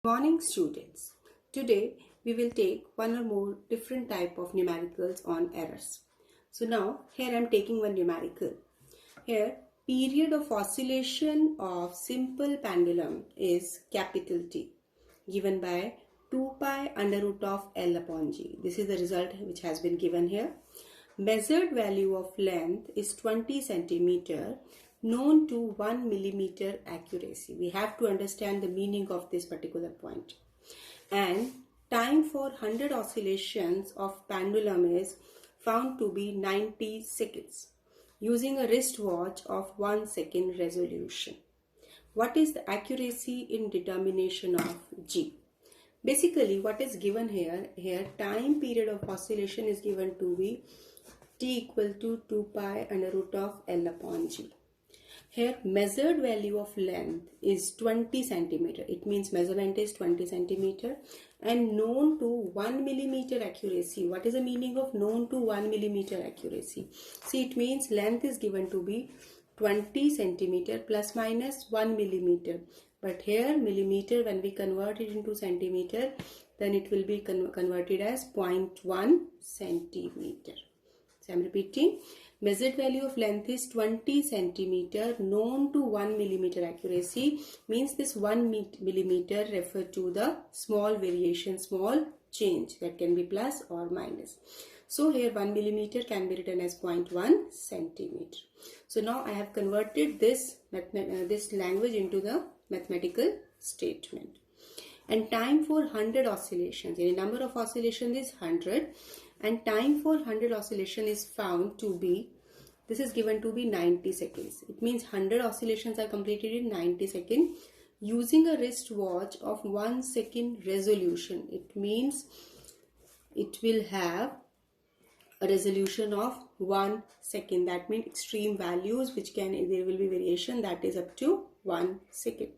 Morning students. Today we will take one or more different type of numericals on errors. So now here I am taking one numerical. Here period of oscillation of simple pendulum is capital T given by 2 pi under root of L upon G. This is the result which has been given here. Measured value of length is 20 centimeter, known to 1 millimeter accuracy. We have to understand the meaning of this particular point. And time for 100 oscillations of pendulum is found to be 90 seconds using a wristwatch of 1 second resolution. What is the accuracy in determination of G? Basically, what is given here time period of oscillation is given to be T equal to 2 pi under root of L upon G. Here measured value of length is 20 centimeter. It means measurement is 20 centimeter and known to 1 millimeter accuracy. What is the meaning of known to 1 millimeter accuracy? See, it means length is given to be 20 centimeter plus minus 1 millimeter. But here millimeter, when we convert it into centimeter, then it will be converted as 0.1 centimeter. I am repeating, measured value of length is 20 centimeter, known to 1 millimeter accuracy, means this 1 millimeter refer to the small variation, small change that can be plus or minus. So here 1 millimeter can be written as 0.1 centimeter. So now I have converted this language into the mathematical statement. And time for 100 oscillations, any number of oscillations is 100. And time for 100 oscillation is found to be, this is given to be 90 seconds. It means 100 oscillations are completed in 90 seconds using a wristwatch of 1 second resolution. It means it will have a resolution of 1 second. That means extreme values which there will be variation that is up to 1 second.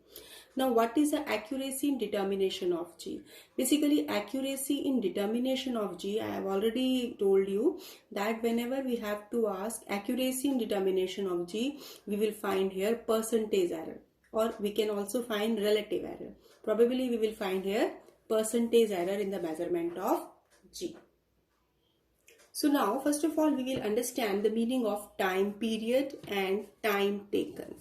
Now, what is the accuracy in determination of G? Basically, accuracy in determination of G, I have already told you that whenever we have to ask accuracy in determination of G, we will find here percentage error, or we can also find relative error. Probably we will find here percentage error in the measurement of G. So now, first of all, we will understand the meaning of time period and time taken.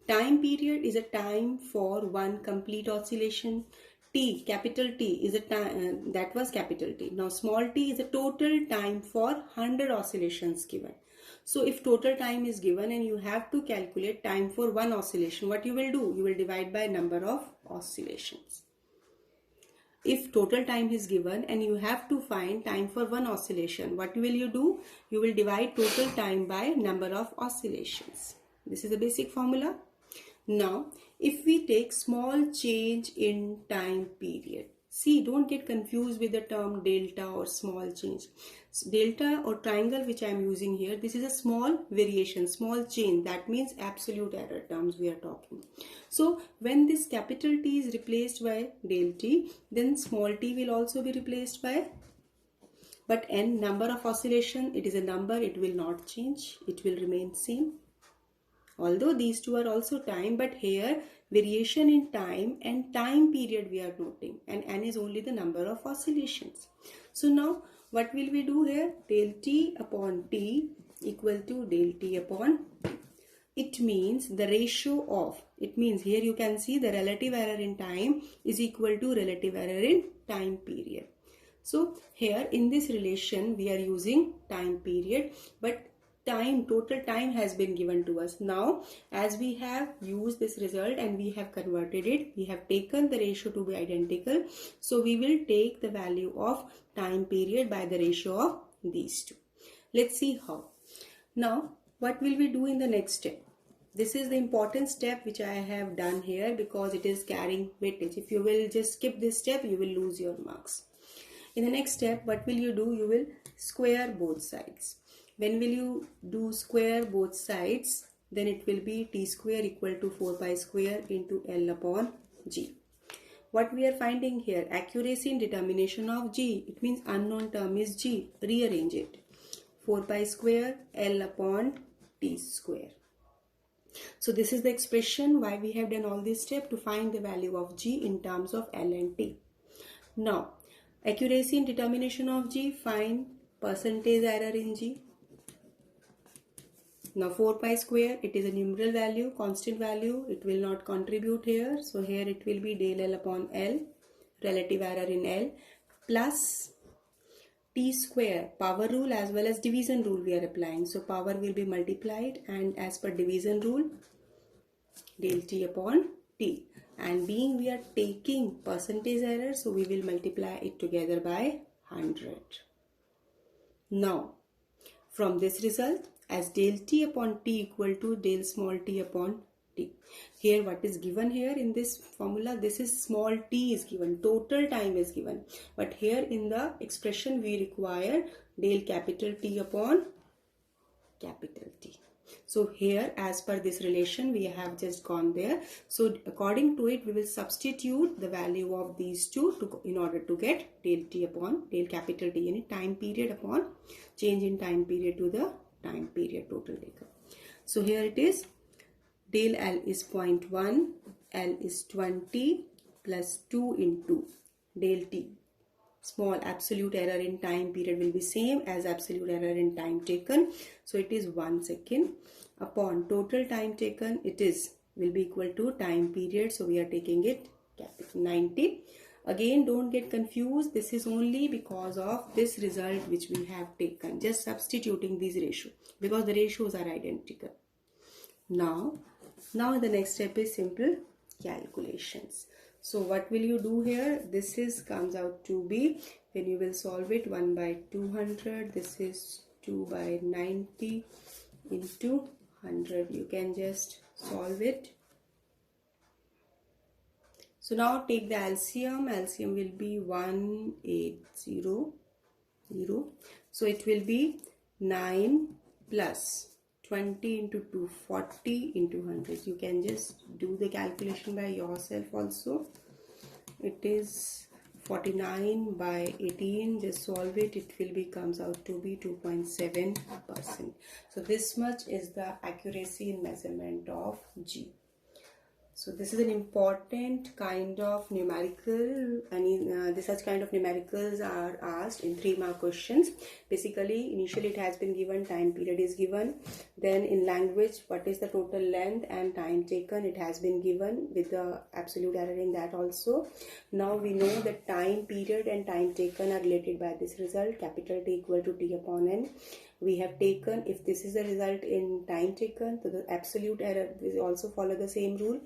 Time period is a time for one complete oscillation. T, capital T, is a time that was capital T. Now small t is a total time for 100 oscillations given. So if total time is given and you have to calculate time for one oscillation, what you will do? You will divide by number of oscillations. If total time is given and you have to find time for one oscillation, what will you do? You will divide total time by number of oscillations. This is the basic formula. Now, if we take small change in time period, see, don't get confused with the term delta or small change. Delta or triangle which I am using here, this is a small variation, small change. That means absolute error terms we are talking. So, when this capital T is replaced by del T, then small t will also be replaced by, but n, number of oscillation, it is a number, it will not change, it will remain same. Although these two are also time, but here variation in time and time period we are noting, and n is only the number of oscillations. So now what will we do here? Del T upon T equal to del T upon T. It means the ratio of, it means here you can see the relative error in time is equal to relative error in time period. So here in this relation we are using time period, but total time has been given to us. Now, as we have used this result and we have converted it, we have taken the ratio to be identical. So, we will take the value of time period by the ratio of these two. Let's see how. Now, what will we do in the next step? This is the important step which I have done here because it is carrying weightage. If you will just skip this step, you will lose your marks. In the next step, what will you do? You will square both sides. When will you do square both sides? Then it will be t square equal to 4 pi square into L upon G. What we are finding here? Accuracy in determination of G. It means unknown term is G. Rearrange it. 4 pi square L upon T square. So this is the expression why we have done all this step, to find the value of G in terms of L and T. Now, accuracy in determination of G, find percentage error in G. Now 4 pi square, it is a numeral value, constant value, it will not contribute here. So here it will be del L upon L, relative error in L, plus T square, power rule as well as division rule we are applying. So power will be multiplied, and as per division rule, del T upon T. And being we are taking percentage error, so we will multiply it together by 100. Now, from this result, as del T upon T equal to del small t upon T. Here what is given here in this formula, this is small t is given, total time is given. But here in the expression we require del capital T upon capital T. So here as per this relation we have just gone there. So according to it we will substitute the value of these two in order to get del T upon del capital T, any time period upon change in time period to the time period total taken. So here it is, del L is 0.1, L is 20 plus 2 into del T. Small absolute error in time period will be same as absolute error in time taken. So it is 1 second upon total time taken, it will be equal to time period. So we are taking it capital 90. Again, don't get confused. This is only because of this result which we have taken. Just substituting these ratios because the ratios are identical. Now the next step is simple calculations. So what will you do here? This comes out to be, when you will solve it, 1 by 200. This is 2 by 90 into 100. You can just solve it. So now take the LCM. LCM will be 1800. So it will be 9 plus 20 into 2, 40 into 100. You can just do the calculation by yourself also. It is 49 by 18. Just solve it. It will be, comes out to be 2.7%. So this much is the accuracy in measurement of G. So this is an important kind of numerical, and such kind of numericals are asked in 3-mark questions. Basically, initially it has been given, time period is given. Then in language, what is the total length and time taken, it has been given with the absolute error in that also. Now we know that time period and time taken are related by this result, capital T equal to T upon N. We have taken, if this is the result in time taken, so the absolute error will also follow the same rule.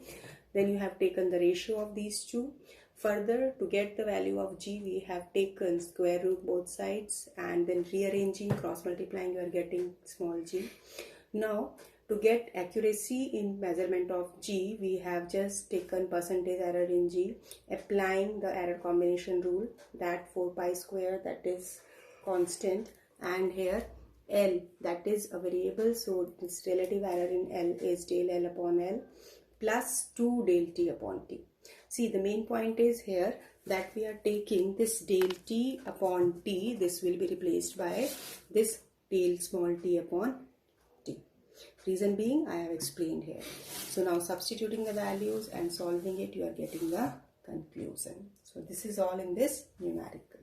Then you have taken the ratio of these two. Further, to get the value of G, we have taken square root both sides, and then rearranging, cross multiplying, you are getting small g. Now, to get accuracy in measurement of G, we have just taken percentage error in G, applying the error combination rule, that 4 pi square, that is constant, and here L, that is a variable, so this relative error in L is del L upon L plus 2 del T upon T. See, the main point is here that we are taking this del T upon T, this will be replaced by this del small t upon T. Reason being, I have explained here. So now substituting the values and solving it, you are getting the conclusion. So this is all in this numerical.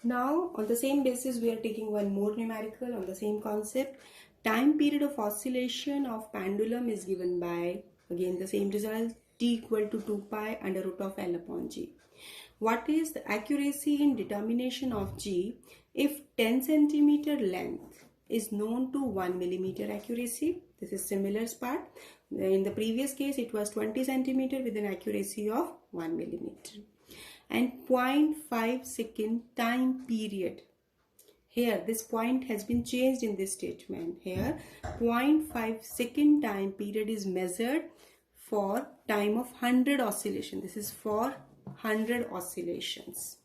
Now, on the same basis, we are taking one more numerical on the same concept. Time period of oscillation of pendulum is given by, again the same result, T equal to 2 pi under root of L upon G. What is the accuracy in determination of G if 10 centimeter length is known to 1 millimeter accuracy? This is similar part. In the previous case, it was 20 centimeter with an accuracy of 1 millimeter. And 0.5 second time period. Here this point has been changed in this statement. Here 0.5 second time period is measured for time of 100 oscillation. This is for 100 oscillations.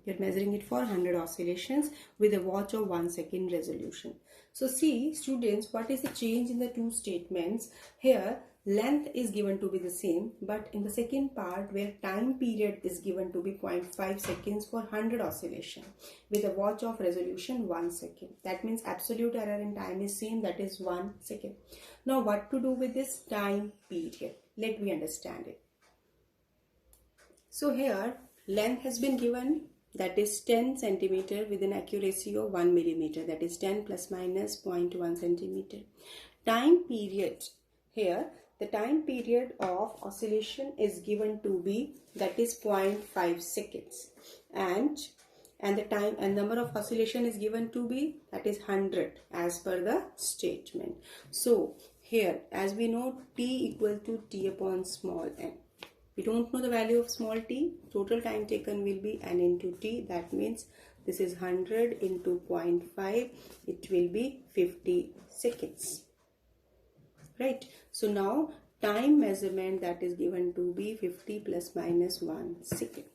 You are measuring it for 100 oscillations with a watch of 1 second resolution. So see students, what is the change in the two statements? Here length is given to be the same, but in the second part where time period is given to be 0.5 seconds for 100 oscillation with a watch of resolution 1 second. That means absolute error in time is same, that is 1 second. Now what to do with this time period? Let me understand it. So here length has been given, that is 10 centimeter with an accuracy of 1 millimeter, that is 10 plus minus 0.1 centimeter. Time period, here the time period of oscillation is given to be, that is 0.5 seconds, and the time and number of oscillation is given to be, that is 100 as per the statement. So here, as we know, t equal to t upon small n. We don't know the value of small t. Total time taken will be n into t. That means this is 100 into 0.5. It will be 50 seconds. Right. So now time measurement that is given to be 50 plus minus 1 second.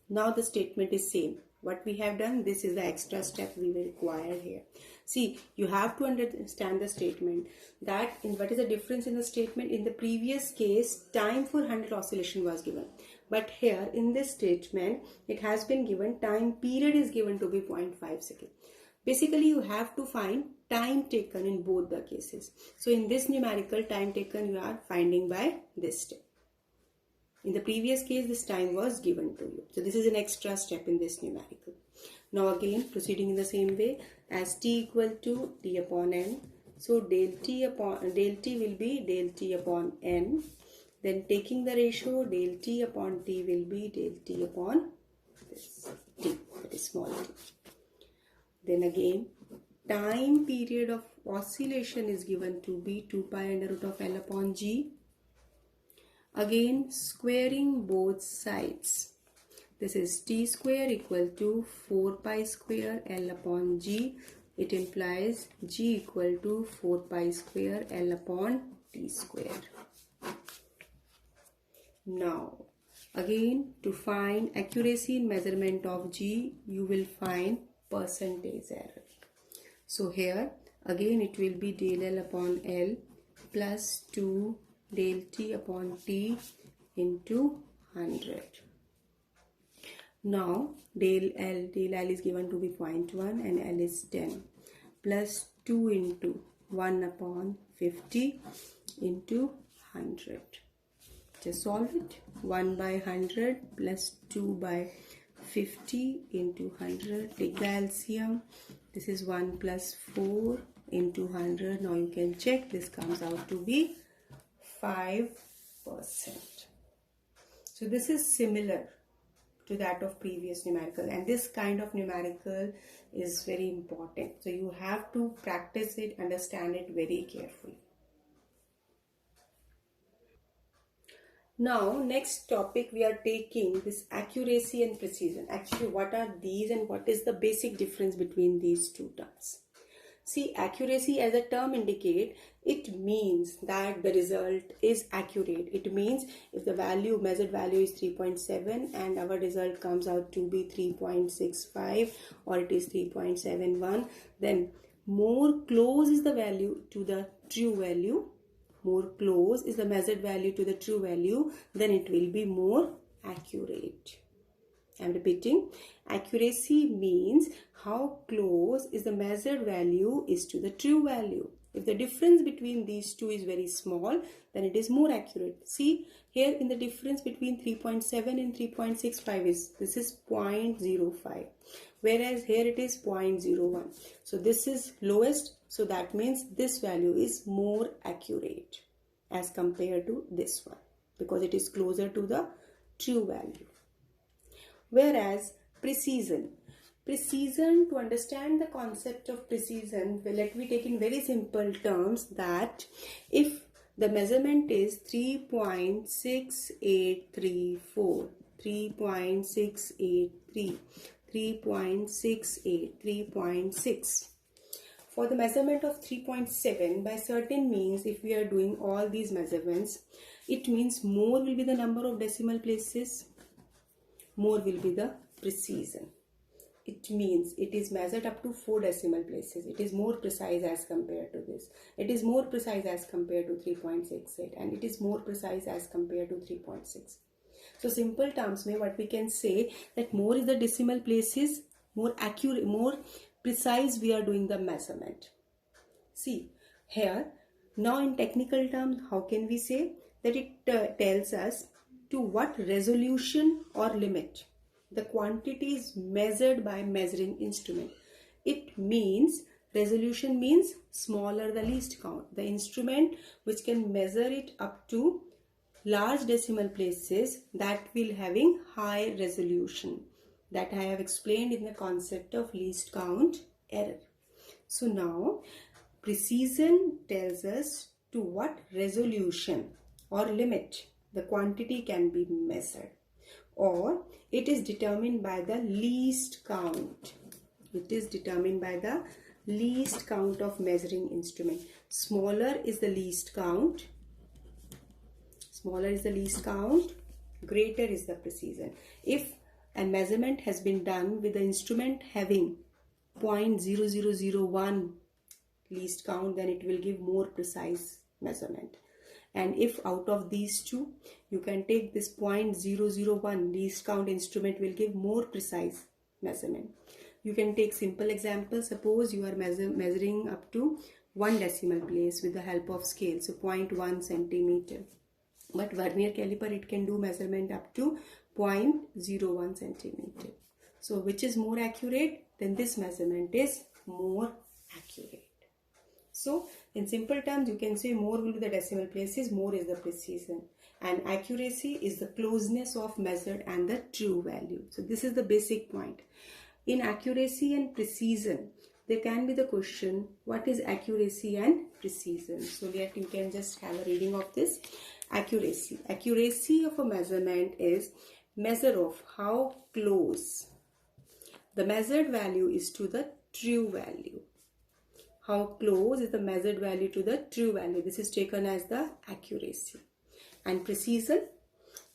Now the statement is same. What we have done, this is the extra step we will require here. See, you have to understand the statement that in what is the difference in the statement. In the previous case, time for 100 oscillation was given. But here in this statement, it has been given time period is given to be 0.5 second. Basically, you have to find time taken in both the cases. So in this numerical, time taken you are finding by this step. In the previous case, this time was given to you. So this is an extra step in this numerical. Now again, proceeding in the same way, as t equal to t upon n. So del t will be del t upon n. Then taking the ratio, del t upon t will be del t upon this t, that is small t. Then again, time period of oscillation is given to be 2 pi under root of L upon G. Again, squaring both sides. This is t square equal to 4 pi square L upon G. It implies G equal to 4 pi square L upon t square. Now, again, to find accuracy in measurement of G, you will find percentage error. So here again it will be del L upon L plus 2 del T upon T into 100. Now del L is given to be 0.1 and L is 10 plus 2 into 1 upon 50 into 100. Just solve it. 1 by 100 plus 2 by 50 into 100. Take the LCM. This is 1 plus 4 into 100. Now you can check. This comes out to be 5%. So this is similar to that of previous numerical, and this kind of numerical is very important. So you have to practice it, understand it very carefully. Now, next topic we are taking this accuracy and precision. Actually, what are these and what is the basic difference between these two terms? See, accuracy as a term indicate, it means that the result is accurate. It means if the measured value is 3.7 and our result comes out to be 3.65 or it is 3.71, then more close is the value to the true value, more close is the measured value to the true value, then it will be more accurate. I am repeating, accuracy means how close is the measured value is to the true value. If the difference between these two is very small, then it is more accurate. See, here in the difference between 3.7 and 3.65 this is 0.05, whereas here it is 0.01. So this is lowest, so that means this value is more accurate as compared to this one because it is closer to the true value. Whereas precision, to understand the concept of precision, let me take in very simple terms that if the measurement is 3.6834, 3.683, 3.68, 3.6. For the measurement of 3.7, by certain means, if we are doing all these measurements, it means more will be the number of decimal places, more will be the precision. it means it is measured up to 4 decimal places. It is more precise as compared to this. It is more precise as compared to 3.68, and it is more precise as compared to 3.6. So simple terms mein what we can say that more is the decimal places, more accurate, more precise we are doing the measurement. See here, now in technical terms, how can we say that it tells us to what resolution or limit the quantity is measured by measuring instrument. It means resolution means smaller the least count. The instrument which can measure it up to large decimal places, that will having high resolution, that I have explained in the concept of least count error. So now precision tells us to what resolution or limit the quantity can be measured, or it is determined by the least count. It is determined by the least count of measuring instrument. Smaller is the least count. Smaller is the least count. Greater is the precision. If a measurement has been done with the instrument having 0.0001 least count, then it will give more precise measurement. And if out of these two you can take this 0.001 least count instrument, will give more precise measurement. You can take simple example. Suppose you are measuring up to 1 decimal place with the help of scale, so 0.1 centimeter. But vernier caliper, it can do measurement up to 0.01 centimeter. So which is more accurate? Then this measurement is more accurate. So in simple terms, you can say more will be the decimal places, more is the precision. And accuracy is the closeness of measured and the true value. So this is the basic point. In accuracy and precision, there can be the question, what is accuracy and precision? So that you can just have a reading of this. Accuracy. Accuracy of a measurement is measure of how close the measured value is to the true value. How close is the measured value to the true value. This is taken as the accuracy. And precision,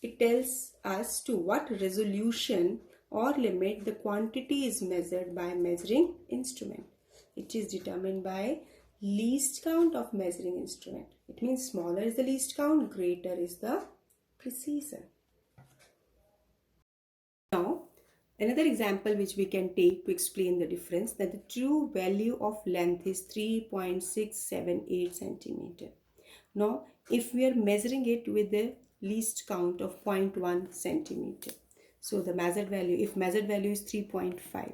it tells us to what resolution or limit the quantity is measured by measuring instrument. It is determined by least count of measuring instrument. It means smaller is the least count, greater is the precision. Now, another example which we can take to explain the difference, that the true value of length is 3.678 centimeter. Now, if we are measuring it with the least count of 0.1 centimeter, so the measured value, if measured value is 3.5,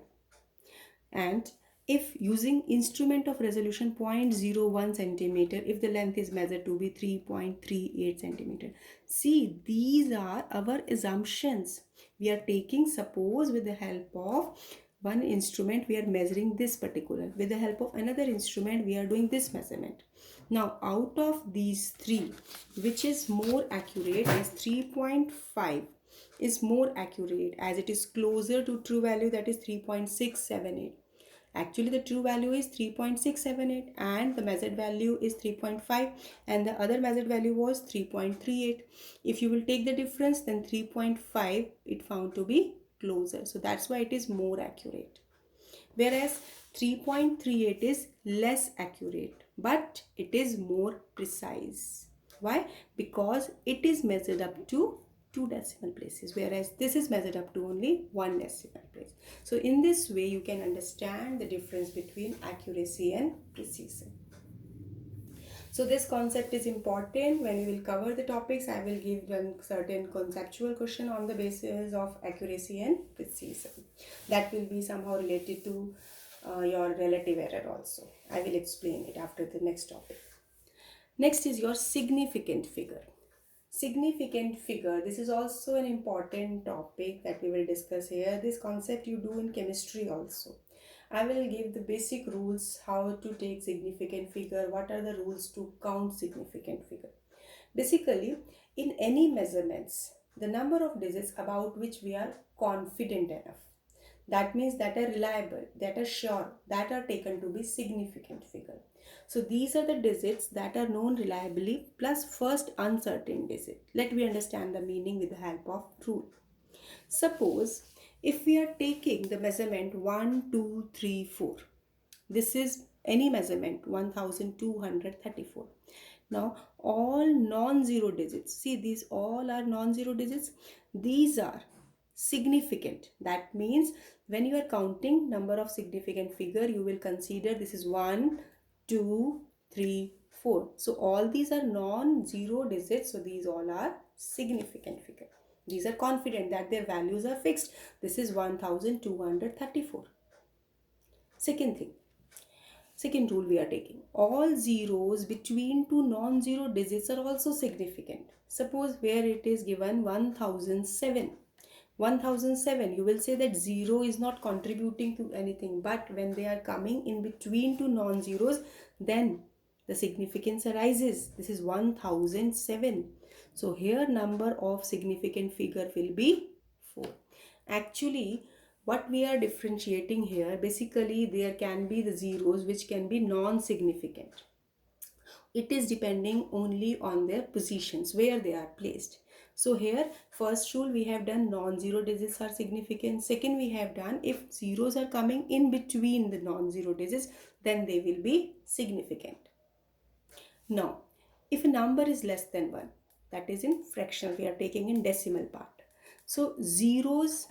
and if using instrument of resolution 0.01 centimeter, if the length is measured to be 3.38 centimeter. See, these are our assumptions. We are taking, suppose with the help of one instrument we are measuring this particular, with the help of another instrument we are doing this measurement. Now out of these three, which is more accurate, is 3.5 is more accurate as it is closer to true value, that is 3.678. Actually the true value is 3.678 and the measured value is 3.5 and the other measured value was 3.38. If you will take the difference, then 3.5 it found to be closer. So that's why it is more accurate. Whereas 3.38 is less accurate, but it is more precise. Why? Because it is measured up to 2 decimal places, whereas this is measured up to only 1 decimal place. So in this way you can understand the difference between accuracy and precision. So this concept is important. When we will cover the topics, I will give one certain conceptual question on the basis of accuracy and precision. That will be somehow related to your relative error also. I will explain it after the next topic. Next is your significant figure. Significant figure, this is also an important topic that we will discuss here. This concept you do in chemistry also. I will give the basic rules how to take significant figure, what are the rules to count significant figure. Basically, in any measurements, the number of digits about which we are confident enough, that means that are reliable, that are sure, that are taken to be significant figure. So these are the digits that are known reliably plus first uncertain digit. Let me understand the meaning with the help of rule. Suppose if we are taking the measurement 1, 2, 3, 4. This is any measurement 1234. Now all non-zero digits, see these all are non-zero digits, these are significant. That means when you are counting number of significant figure, you will consider this is 1, 2, 3, 4. So all these are non-zero digits, so these all are significant figure. These are confident that their values are fixed. This is 1234. Second thing, second rule we are taking. All zeros between two non-zero digits are also significant. Suppose where it is given 1007. 1007, you will say that 0 is not contributing to anything. But when they are coming in between two non-zeros, then the significance arises. This is 1007. So here number of significant figure will be 4. Actually, what we are differentiating here, basically there can be the zeros which can be non-significant. It is depending only on their positions, where they are placed. So here first rule we have done non-zero digits are significant. Second we have done if zeros are coming in between the non-zero digits, then they will be significant. Now, if a number is less than 1, that is in fractional, we are taking in decimal part. So zeros,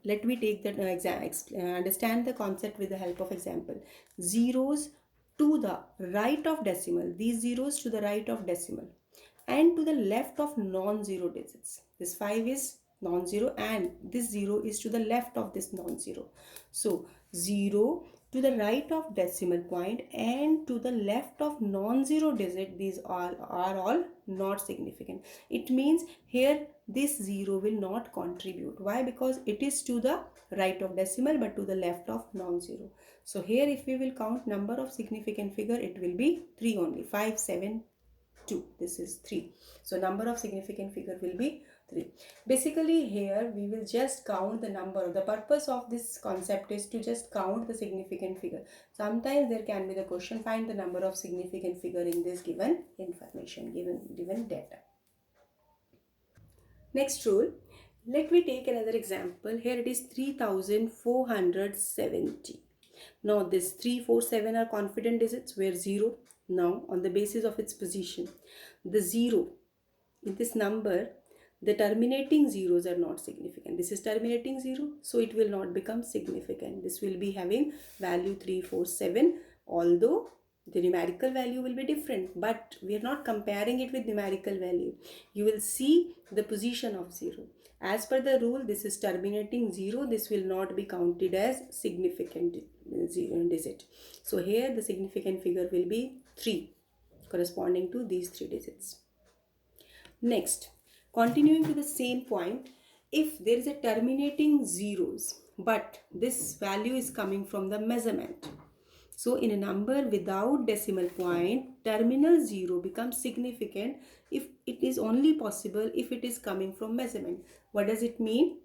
let me take that understand the concept with the help of example. Zeros to the right of decimal, these zeros to the right of decimal and to the left of non-zero digits. This 5 is non-zero and this 0 is to the left of this non-zero. So 0 to the right of decimal point and to the left of non-zero digit, these are all not significant. It means here this 0 will not contribute. Why? Because it is to the right of decimal but to the left of non-zero. So here if we will count number of significant figure, it will be 3 only. 5, 7, 2. This is 3. So number of significant figure will be 3. Basically here we will just count the number. The purpose of this concept is to just count the significant figure. Sometimes there can be the question, find the number of significant figure in this given information, given data. Next rule, let me take another example. Here it is 3470. Now this 3, 4, 7 are confident digits where 0. Now on the basis of its position, the 0 in this number, the terminating zeros are not significant. This is terminating 0, so it will not become significant. This will be having value 3, 4, 7, although the numerical value will be different, but we are not comparing it with numerical value. You will see the position of 0. As per the rule, this is terminating 0. This will not be counted as significant digit. So here the significant figure will be 3, corresponding to these 3 digits. Next, continuing to the same point, if there is a terminating zeros, but this value is coming from the measurement. So in a number without decimal point, terminal 0 becomes significant if it is only possible if it is coming from measurement. What does it mean?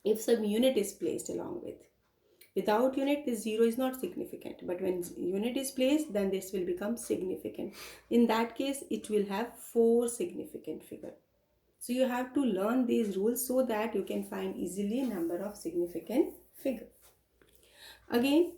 If some unit is placed along with. Without unit, this 0 is not significant. But when unit is placed, then this will become significant. In that case, it will have 4 significant figure. So you have to learn these rules so that you can find easily number of significant figure. Again,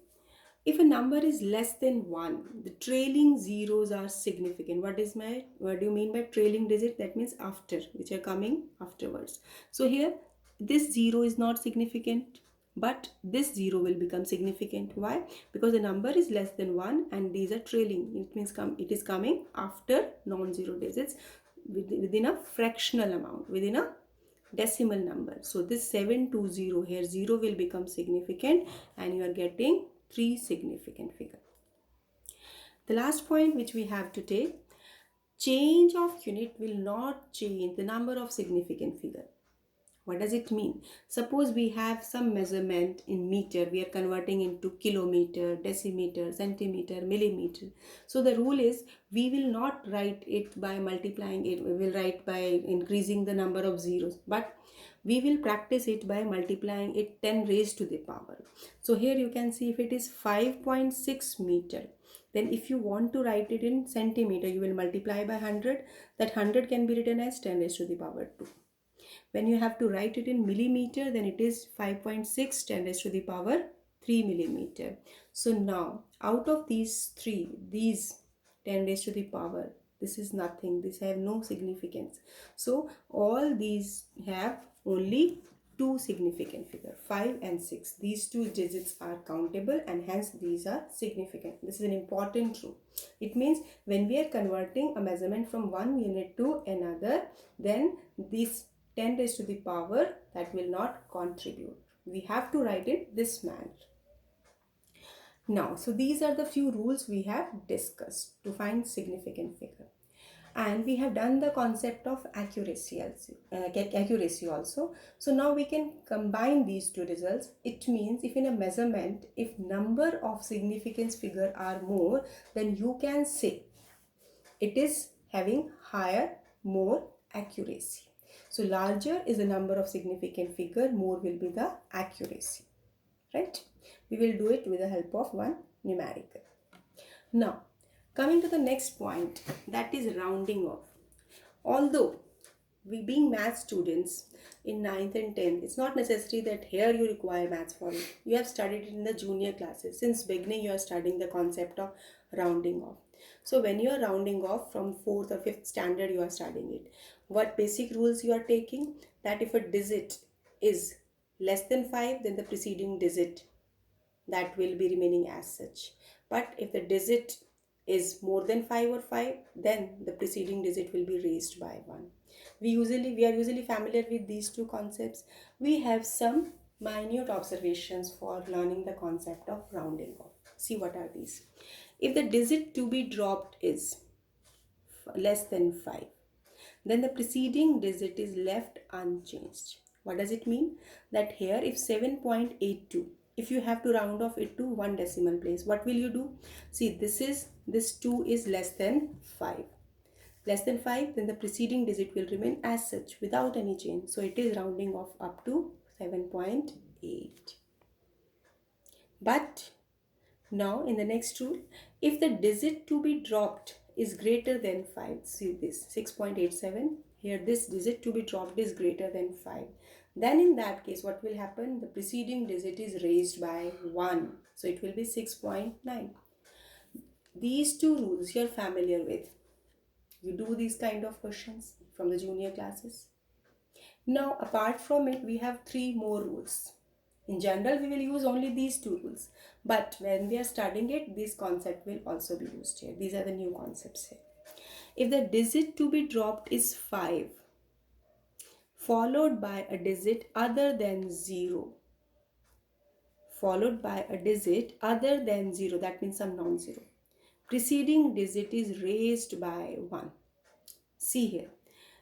if a number is less than 1, the trailing zeros are significant. What do you mean by trailing digit? That means after, which are coming afterwards. So here, this 0 is not significant, but this 0 will become significant. Why? Because the number is less than 1 and these are trailing. It means it is coming after non-zero digits within a fractional amount, within a decimal number. So this 720 here, 0 will become significant and you are getting 3 significant figure. The last point which we have to take, change of unit will not change the number of significant figure. What does it mean? Suppose we have some measurement in meter, we are converting into kilometer, decimeter, centimeter, millimeter. So the rule is we will not write it by multiplying it, we will write by increasing the number of zeros, but we will practice it by multiplying it 10 raised to the power. So here you can see if it is 5.6 meter, then if you want to write it in centimeter, you will multiply by 100. That 100 can be written as 10 raised to the power 2. When you have to write it in millimeter, then it is 5.6 10 raised to the power 3 millimeter. So now out of these three, these 10 raised to the power, this is nothing, this have no significance. So all these have only two significant figure, 5 and 6. These two digits are countable and hence these are significant. This is an important rule. It means when we are converting a measurement from one unit to another, then this 10 raised to the power, that will not contribute. We have to write it this manner. Now, so these are the few rules we have discussed to find significant figure. And we have done the concept of accuracy also. So now we can combine these two results. It means if in a measurement, if number of significance figure are more, then you can say it is having higher, more accuracy. So larger is the number of significant figure, more will be the accuracy, right? We will do it with the help of one numerical. Now, coming to the next point, that is rounding off. Although we being math students in 9th and 10th, it's not necessary that here you require maths for it. You have studied it in the junior classes. Since beginning you are studying the concept of rounding off. So when you are rounding off from 4th or 5th standard, you are studying it. What basic rules you are taking? That if a digit is less than 5, then the preceding digit, that will be remaining as such. But if the digit is more than 5 or 5, then the preceding digit will be raised by 1. We are usually familiar with these two concepts. We have some minute observations for learning the concept of rounding off. See, what are these? If the digit to be dropped is less than 5, then the preceding digit is left unchanged. What does it mean? That here if 7.82, if you have to round off it to one decimal place, what will you do? See, this 2 is less than 5. Less than 5, then the preceding digit will remain as such without any change. So it is rounding off up to 7.8. But now in the next rule, if the digit to be dropped is greater than 5, see this 6.87, here this digit to be dropped is greater than 5, then in that case what will happen? The preceding digit is raised by 1, so it will be 6.9. These two rules you are familiar with. You do these kind of questions from the junior classes. Now apart from it, we have 3 more rules. In general, we will use only these 2 rules. But when we are studying it, this concept will also be used here. These are the new concepts here. If the digit to be dropped is 5, followed by a digit other than 0, followed by a digit other than 0, that means some non-zero, preceding digit is raised by 1. See here,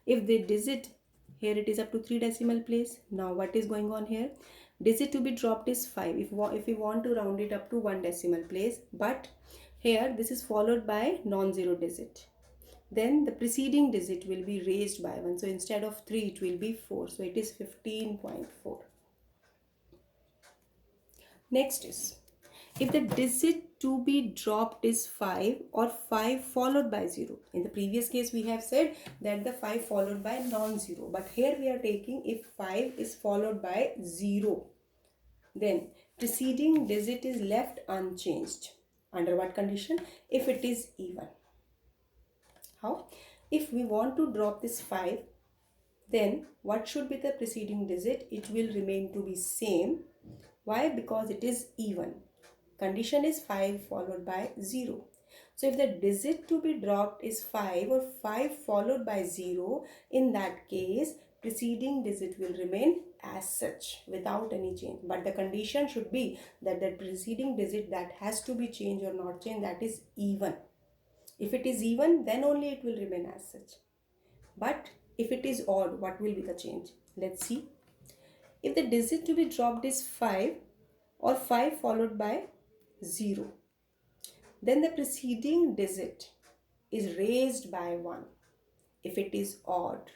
if the digit, here it is up to 3 decimal place. Now what is going on here? Digit to be dropped is 5. If we want to round it up to 1 decimal place, but here this is followed by non-zero digit, then the preceding digit will be raised by 1. So instead of 3, it will be 4. So it is 15.4. Next is, if the digit to be dropped is 5 or 5 followed by 0. In the previous case we have said that the 5 followed by non-zero. But here we are taking if 5 is followed by 0. Then preceding digit is left unchanged. Under what condition? If it is even. How? If we want to drop this 5, then what should be the preceding digit? It will remain to be same. Why? Because it is even. Condition is 5 followed by 0. So if the digit to be dropped is 5 or 5 followed by 0, in that case preceding digit will remain as such without any change. But the condition should be that the preceding digit that has to be changed or not changed, that is even. If it is even, then only it will remain as such. But if it is odd, what will be the change? Let's see. If the digit to be dropped is 5 or 5 followed by 0, then the preceding digit is raised by 1 if it is odd.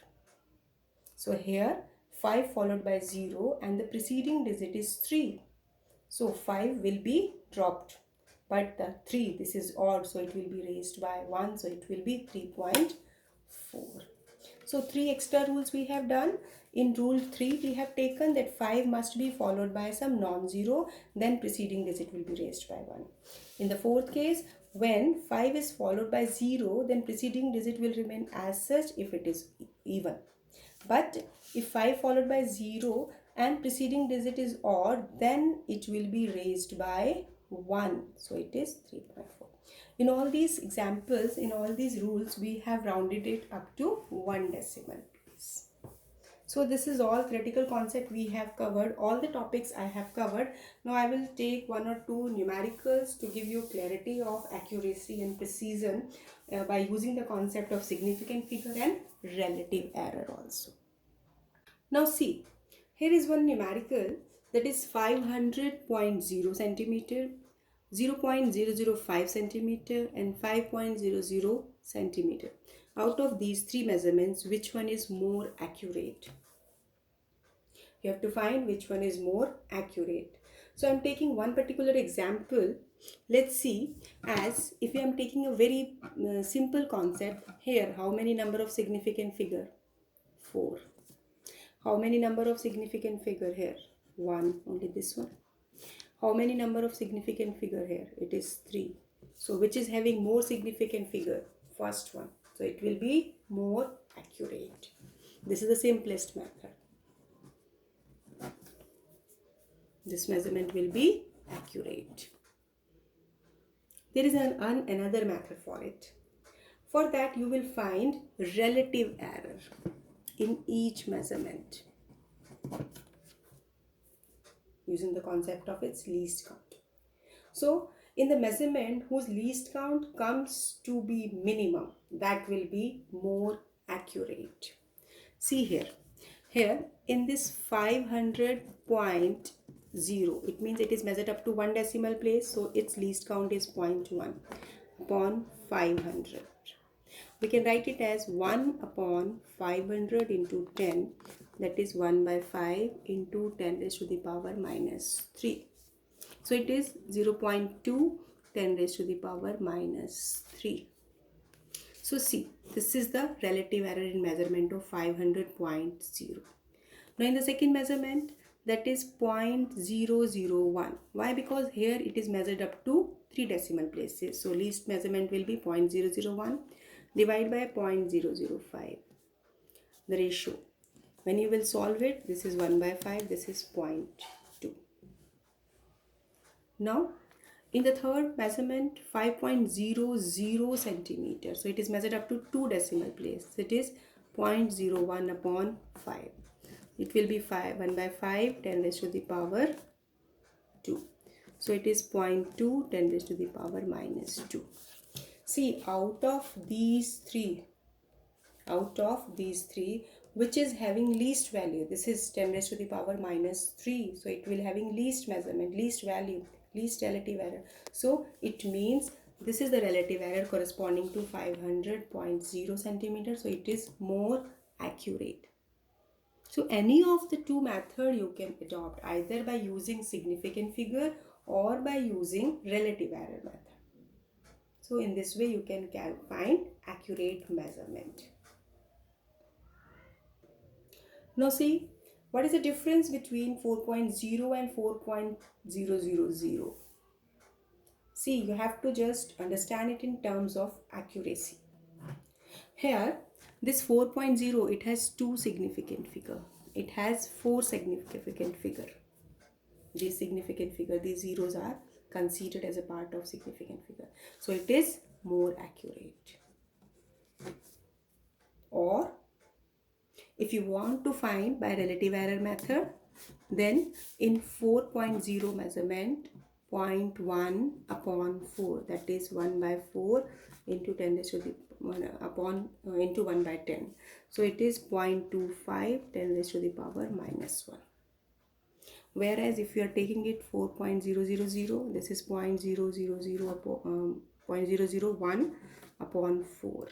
So here 5 followed by 0 and the preceding digit is 3. So 5 will be dropped. But the 3, this is odd, so it will be raised by 1. So it will be 3.4. So 3 extra rules we have done. in rule 3 we have taken that 5 must be followed by some non-zero, then preceding digit will be raised by 1. In the fourth case, when 5 is followed by 0, then preceding digit will remain as such if it is even. But if 5 followed by 0 and preceding digit is odd, then it will be raised by 1. So it is 3.4. In all these examples, in all these rules, we have rounded it up to 1 decimal place. So this is all theoretical concept we have covered, all the topics I have covered. Now I will take one or two numericals to give you clarity of accuracy and precision by using the concept of significant figure and relative error also. Now see, here is one numerical that is 500.0 centimeter, 0.005 centimeter and 5.00 centimeter. Out of these three measurements, which one is more accurate? You have to find which one is more accurate. So I am taking one particular example. Let's see, as if I am taking a very simple concept here. How many number of significant figure? 4. How many number of significant figure here? 1. Only this one. How many number of significant figure here? It is 3. So which is having more significant figure? First one. So it will be more accurate. This is the simplest method. This measurement will be accurate. There is another method for it. For that you will find relative error in each measurement using the concept of its least count. So in the measurement whose least count comes to be minimum, that will be more accurate. See here. Here in this 500.0, it means it is measured up to 1 decimal place, so its least count is 0.1 upon 500. We can write it as 1 upon 500 into 10, that is 1 by 5 into 10 raised to the power minus 3. So it is 0.2 10 raised to the power minus 3. So see, this is the relative error in measurement of 500.0. Now in the second measurement, that is 0.001. Why? Because here it is measured up to 3 decimal places. So least measurement will be 0.001 divided by 0.005. The ratio. When you will solve it, this is 1 by 5, this is 0.2. Now in the third measurement, 5.00 centimeter. So it is measured up to 2 decimal places. It is 0.01 upon 5. It will be 1 by 5 10 raised to the power 2. So it is 0.2 10 raised to the power minus 2. See, out of these three, which is having least value? This is 10 raised to the power minus 3. So it will having least measurement, least value, least relative error. So it means this is the relative error corresponding to 500.0 centimeters. So it is more accurate. So any of the two methods you can adopt, either by using significant figure or by using relative error method. So in this way you can find accurate measurement. Now see, what is the difference between 4.0 and 4.000? See, you have to just understand it in terms of accuracy. Here, this 4.0, it has 2 significant figure. It has 4 significant figure. These significant figure, these zeros are considered as a part of significant figure. So it is more accurate. Or if you want to find by relative error method, then in 4.0 measurement, 0.1 upon 4, that is 1 by 4 into 10 raised to the into 1 by 10. So it is 0.25 10 raised to the power minus 1. Whereas if you are taking it 4.000, this is 0.001 upon 4.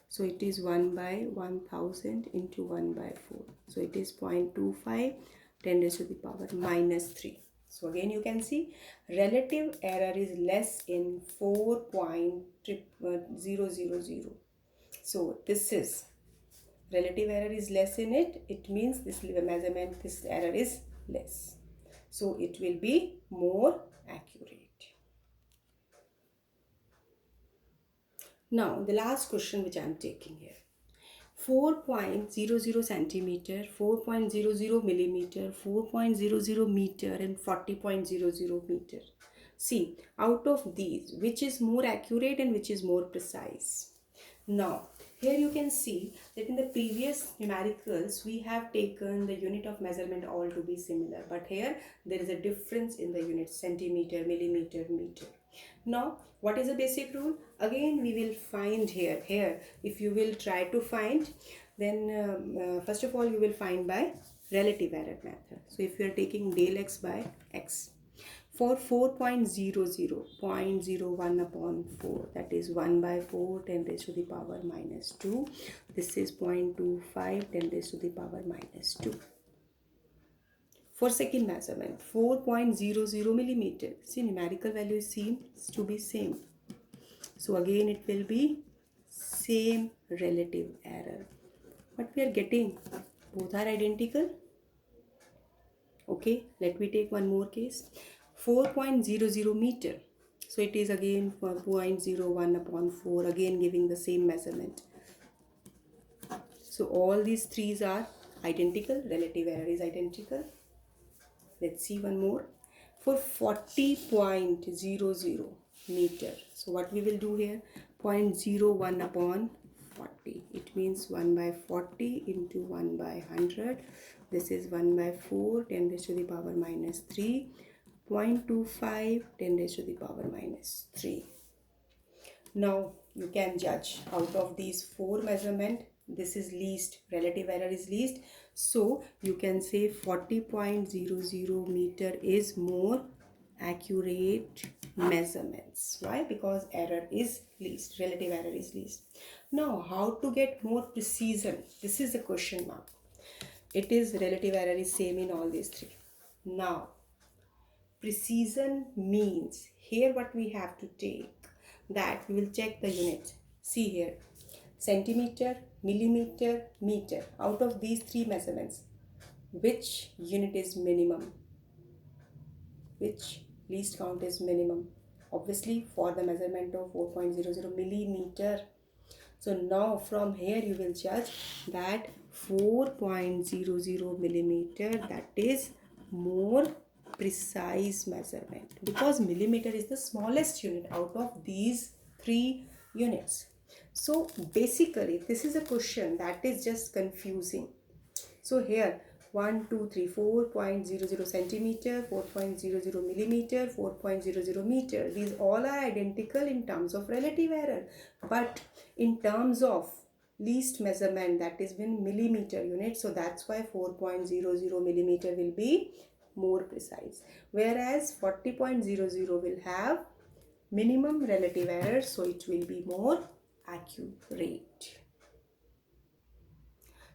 So it is 1 by 1000 into 1 by 4. So it is 0.25 10 raised to the power minus 3. So again you can see relative error is less in 4.000. So this is relative error is less in it, it means this measurement, this error is less. So it will be more accurate. Now the last question which I am taking here. 4.00 centimeter, 4.00 millimeter, 4.00 meter and 40.00 meter. See, out of these, which is more accurate and which is more precise? Now, here you can see that in the previous numericals, we have taken the unit of measurement all to be similar. But here, there is a difference in the units, centimeter, millimeter, meter. Now, what is the basic rule? Again, we will find here. If you will try to find, then first of all, you will find by relative error method. So, if you are taking del x by x, for 4.00, 0.01 upon 4, that is 1 by 4, 10 raised to the power minus 2. This is 0.25, 10 raised to the power minus 2. For second measurement, 4.00 millimeter. See, numerical value seems to be same. So again, it will be same relative error. But we are getting both are identical. Okay, let me take one more case. 4.00 meter. So it is again 0.01 upon 4, again giving the same measurement. So all these threes are identical, relative error is identical. Let's see one more. For 40.00 meter. So what we will do here, 0.01 upon 40. It means 1 by 40 into 1 by 100. This is 1 by 4, 10 raised to the power minus 3. 0.25, 10 raised to the power minus 3. Now you can judge out of these four measurement, this is least, relative error is least. So you can say 40.00 meter is more accurate measurements. Why? Because error is least, relative error is least. Now how to get more precision? This is the question mark. It is relative error is same in all these three. Now precision means here what we have to take, that we will check the unit. See here, centimeter, millimeter, meter. Out of these three measurements, which unit is minimum? Which least count is minimum? Obviously for the measurement of 4.00 millimeter. So now from here you will judge that 4.00 millimeter, that is more precise measurement, because millimeter is the smallest unit out of these three units. So basically this is a question that is just confusing. So here 1, 2, 3, 4.00 centimeter, 4.00 millimeter, 4.00 meter. These all are identical in terms of relative error. But in terms of least measurement, that is in millimeter unit. So that's why 4.00 millimeter will be more precise. Whereas 40.00 will have minimum relative error. So it will be more accurate.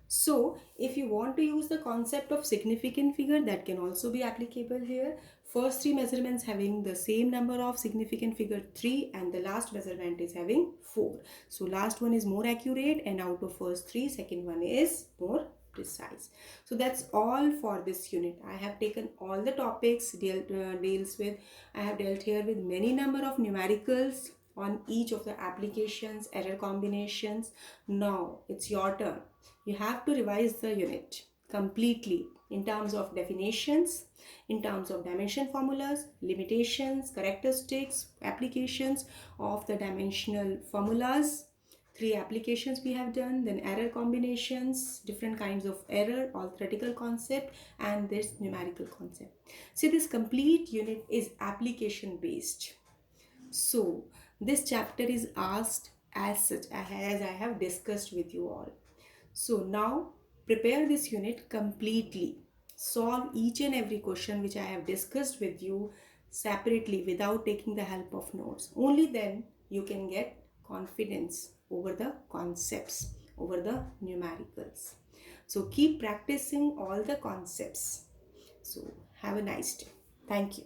So if you want to use the concept of significant figure, that can also be applicable here. First three measurements having the same number of significant figure 3, and the last measurement is having 4. So last one is more accurate, and out of first three, second one is more precise. So that's all for this unit. I have taken all the topics I have dealt here with many number of numericals on each of the applications, error combinations. Now it's your turn. You have to revise the unit completely in terms of definitions, in terms of dimension formulas, limitations, characteristics, applications of the dimensional formulas. 3 applications we have done, then error combinations, different kinds of error, all theoretical concept, and this numerical concept. See, this complete unit is application based. So this chapter is asked as such, as I have discussed with you all. So now prepare this unit completely. Solve each and every question which I have discussed with you separately without taking the help of notes. Only then you can get confidence over the concepts, over the numericals. So keep practicing all the concepts. So have a nice day. Thank you.